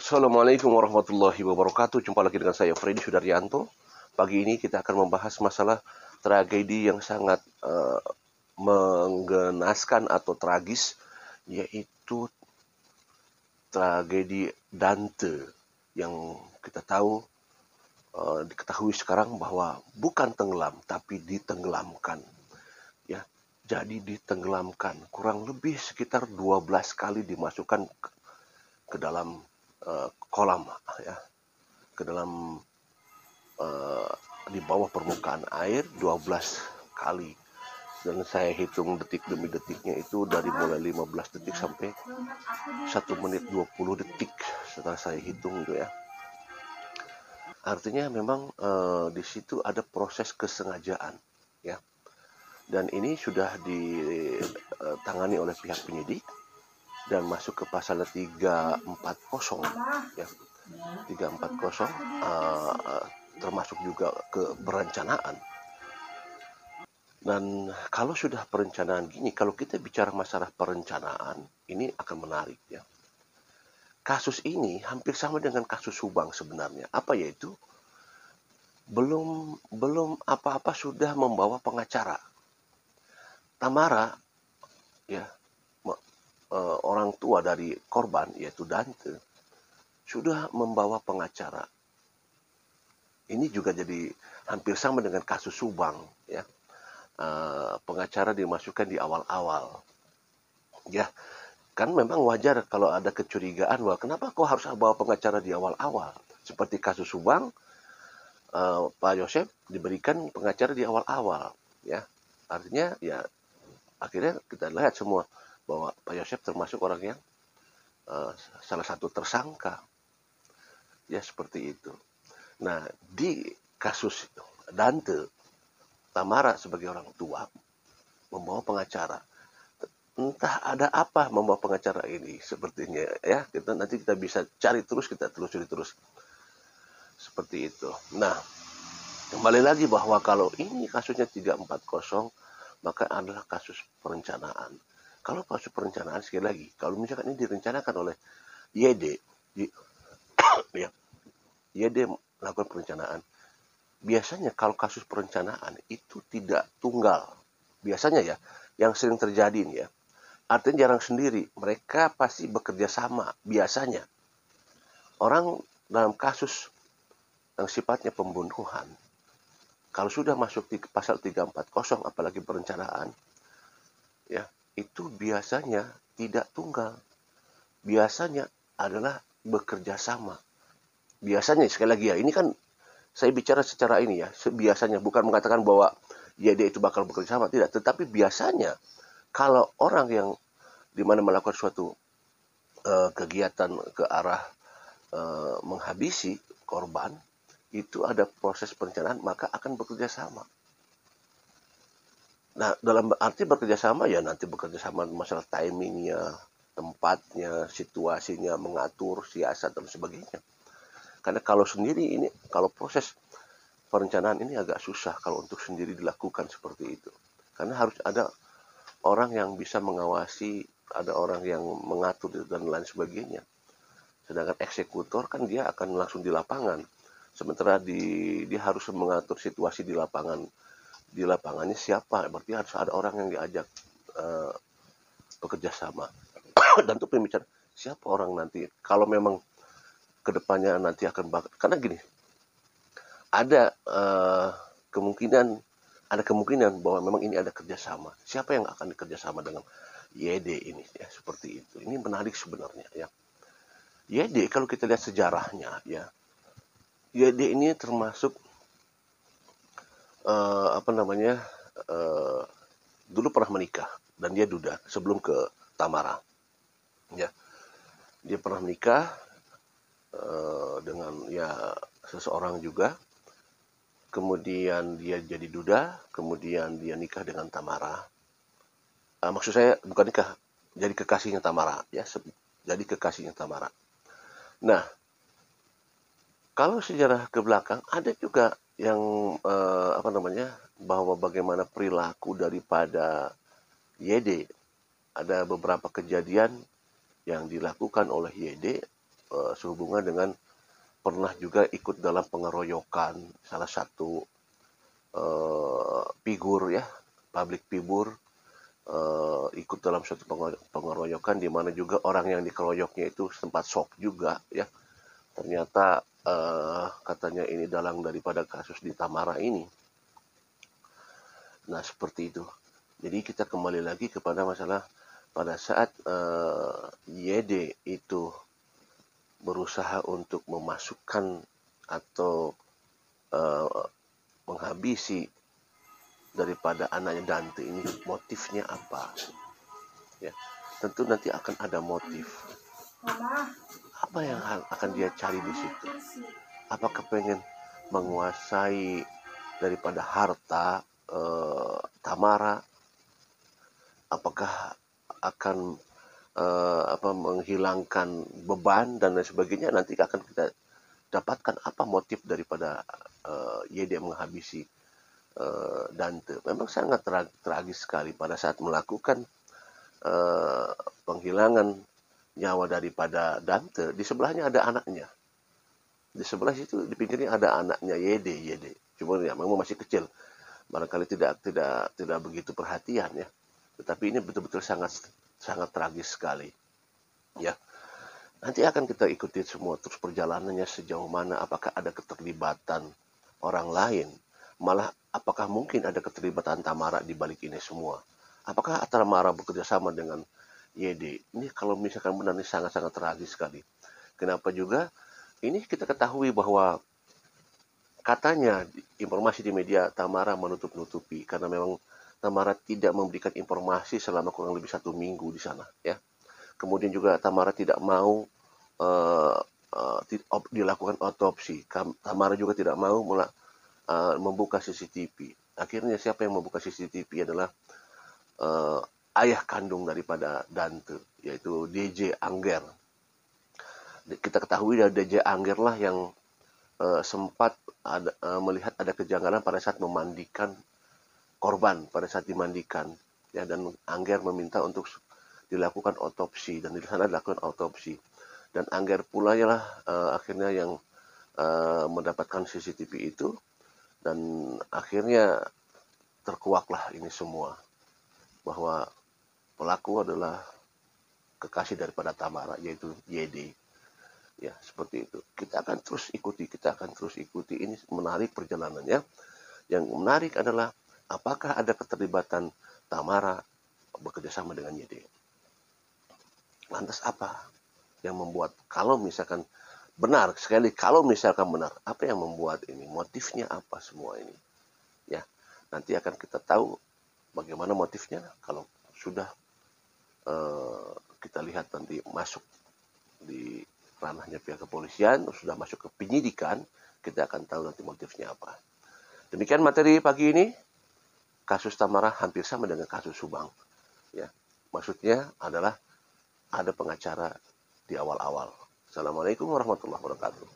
Assalamualaikum warahmatullahi wabarakatuh. Jumpa lagi dengan saya Freddy Sudaryanto. Pagi ini kita akan membahas masalah tragedi yang sangat menggenaskan atau tragis, yaitu tragedi Dante yang kita tahu diketahui sekarang bahwa bukan tenggelam tapi ditenggelamkan. Ya, jadi ditenggelamkan. Kurang lebih sekitar 12 kali dimasukkan ke dalam kolam, ya, ke dalam di bawah permukaan air 12 kali. Dan saya hitung detik demi detiknya itu dari mulai 15 detik sampai 1 menit 20 detik setelah saya hitung itu, ya. Artinya memang di situ ada proses kesengajaan, ya. Dan ini sudah ditangani oleh pihak penyidik dan masuk ke pasal 340, ya. 340 termasuk juga ke perencanaan. Dan kalau sudah perencanaan gini, kalau kita bicara masalah perencanaan, ini akan menarik, ya. Kasus ini hampir sama dengan kasus Subang sebenarnya. Apa yaitu? Belum apa-apa sudah membawa pengacara. Tamara, ya, orang tua dari korban yaitu Dante sudah membawa pengacara. Ini juga jadi hampir sama dengan kasus Subang, ya. Pengacara dimasukkan di awal-awal, ya. Kan memang wajar kalau ada kecurigaan bahwa kenapa kau harus bawa pengacara di awal-awal. Seperti kasus Subang, Pak Yosef diberikan pengacara di awal-awal, ya. Artinya ya akhirnya kita lihat semua bahwa Pak Yosef termasuk orang yang salah satu tersangka, ya, seperti itu. Nah, di kasus Dante, Tamara sebagai orang tua membawa pengacara. Entah ada apa membawa pengacara ini, sepertinya, ya. Nanti kita bisa cari terus, kita telusuri terus. Seperti itu. Nah, kembali lagi bahwa kalau ini kasusnya 340, maka adalah kasus perencanaan. Kalau kasus perencanaan, sekali lagi, kalau misalkan ini direncanakan oleh YD, ya, YD melakukan perencanaan. Biasanya kalau kasus perencanaan itu tidak tunggal. Biasanya, ya, yang sering terjadi nih, ya. Artinya jarang sendiri. Mereka pasti bekerja sama. Biasanya. Orang dalam kasus yang sifatnya pembunuhan, kalau sudah masuk di pasal 340, apalagi perencanaan, ya, itu biasanya tidak tunggal. Biasanya adalah bekerja sama. Biasanya, sekali lagi, ya, ini kan saya bicara secara ini, ya, biasanya, bukan mengatakan bahwa ya dia itu bakal bekerja sama, tidak. Tetapi biasanya kalau orang yang dimana melakukan suatu kegiatan ke arah menghabisi korban, itu ada proses perencanaan, maka akan bekerja sama. Nah, dalam arti bekerja sama, ya nanti bekerja sama masalah timingnya, tempatnya, situasinya, mengatur siasat dan sebagainya. Karena kalau sendiri ini, kalau proses perencanaan ini agak susah kalau untuk sendiri dilakukan seperti itu. Karena harus ada orang yang bisa mengawasi, ada orang yang mengatur dan lain sebagainya. Sedangkan eksekutor kan dia akan langsung di lapangan. Sementara dia harus mengatur situasi di lapangan. Di lapangannya siapa? Berarti harus ada orang yang diajak bekerja sama. Dan itu pembicaraan siapa orang nanti. Kalau memang kedepannya nanti akan karena gini, ada kemungkinan bahwa memang ini ada kerjasama. Siapa yang akan kerjasama dengan YD ini, ya, seperti itu. Ini menarik sebenarnya, ya. YD kalau kita lihat sejarahnya, ya, YD ini termasuk dulu pernah menikah dan dia duda sebelum ke Tamara, ya. Dia pernah menikah dengan, ya, seseorang juga. Kemudian dia jadi duda, kemudian dia nikah dengan Tamara. Maksud saya bukan nikah, jadi kekasihnya Tamara, ya, jadi kekasihnya Tamara. Nah, kalau sejarah ke belakang ada juga yang bahwa bagaimana perilaku daripada YD. Ada beberapa kejadian yang dilakukan oleh YD sehubungan dengan pernah juga ikut dalam pengeroyokan salah satu figur ya, public figure, ikut dalam suatu pengeroyokan di mana juga orang yang dikeroyoknya itu sempat shock juga ya. Ternyata katanya ini dalang daripada kasus di Tamara ini. Nah, seperti itu. Jadi kita kembali lagi kepada masalah pada saat YD itu berusaha untuk memasukkan atau menghabisi daripada anaknya Dante ini, motifnya apa? Ya, tentu nanti akan ada motif. Apa yang akan dia cari di situ? Apakah pengen menguasai daripada harta Tamara? Apakah akan menghilangkan beban dan lain sebagainya? Nanti akan kita dapatkan apa motif daripada YD menghabisi Dante. Memang sangat tragis sekali pada saat melakukan penghilangan nyawa daripada Dante. Di sebelahnya ada anaknya. Di sebelah situ di pinggirnya ada anaknya YD. Cuma ya memang masih kecil. Barangkali tidak begitu perhatian ya. Tetapi ini betul-betul sangat tragis sekali. Ya. Nanti akan kita ikuti semua terus perjalanannya sejauh mana, apakah ada keterlibatan orang lain. Malah apakah mungkin ada keterlibatan Tamara di balik ini semua? Apakah Tamara bekerja sama dengan YD? Ini kalau misalkan benar ini sangat-sangat tragis sekali. Kenapa juga? Ini kita ketahui bahwa katanya informasi di media Tamara menutup-nutupi karena memang Tamara tidak memberikan informasi selama kurang lebih 1 minggu di sana, ya. Kemudian juga Tamara tidak mau dilakukan otopsi. Tamara juga tidak mau membuka CCTV. Akhirnya siapa yang membuka CCTV adalah ayah kandung daripada Dante, yaitu DJ Angger. Kita ketahui dari DJ Angger lah yang sempat melihat ada kejanggalan pada saat memandikan korban, pada saat dimandikan. Ya, dan Angger meminta untuk dilakukan otopsi, dan di sana dilakukan otopsi. Dan Angger pula lah akhirnya yang mendapatkan CCTV itu, dan akhirnya terkuaklah ini semua bahwa pelaku adalah kekasih daripada Tamara, yaitu YD. Ya, seperti itu. Kita akan terus ikuti. Ini menarik perjalanannya. Yang menarik adalah apakah ada keterlibatan Tamara bekerja sama dengan YD. Lantas apa yang membuat, kalau misalkan benar, sekali kalau misalkan benar, apa yang membuat ini? Motifnya apa semua ini? Ya, nanti akan kita tahu bagaimana motifnya kalau sudah kita lihat nanti masuk di ranahnya pihak kepolisian, sudah masuk ke penyidikan, kita akan tahu nanti motifnya apa. Demikian materi pagi ini. Kasus Tamara hampir sama dengan kasus Subang. Ya, maksudnya adalah ada pengacara di awal-awal. Assalamualaikum warahmatullahi wabarakatuh.